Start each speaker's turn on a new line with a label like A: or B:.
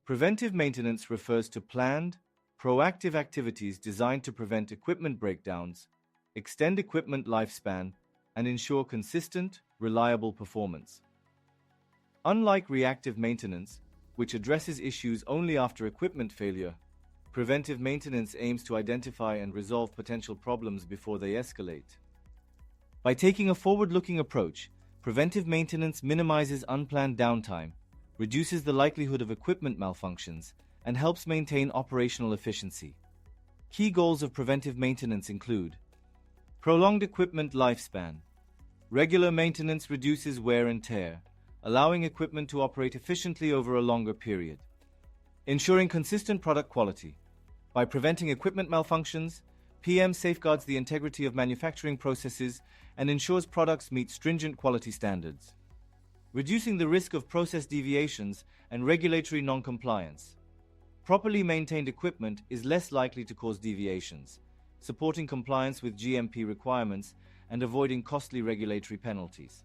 A: Preventive maintenance refers to planned, proactive activities designed to prevent equipment breakdowns, extend equipment lifespan, and ensure consistent, reliable performance. Unlike reactive maintenance, which addresses issues only after equipment failure, preventive maintenance aims to identify and resolve potential problems before they escalate. By taking a forward-looking approach, preventive maintenance minimizes unplanned downtime, reduces the likelihood of equipment malfunctions, and helps maintain operational efficiency. Key goals of preventive maintenance include prolonged equipment lifespan. Regular maintenance reduces wear and tear, allowing equipment to operate efficiently over a longer period. Ensuring consistent product quality. By preventing equipment malfunctions, PM safeguards the integrity of manufacturing processes and ensures products meet stringent quality standards. Reducing the risk of process deviations and regulatory non-compliance. Properly maintained equipment is less likely to cause deviations, supporting compliance with GMP requirements and avoiding costly regulatory penalties.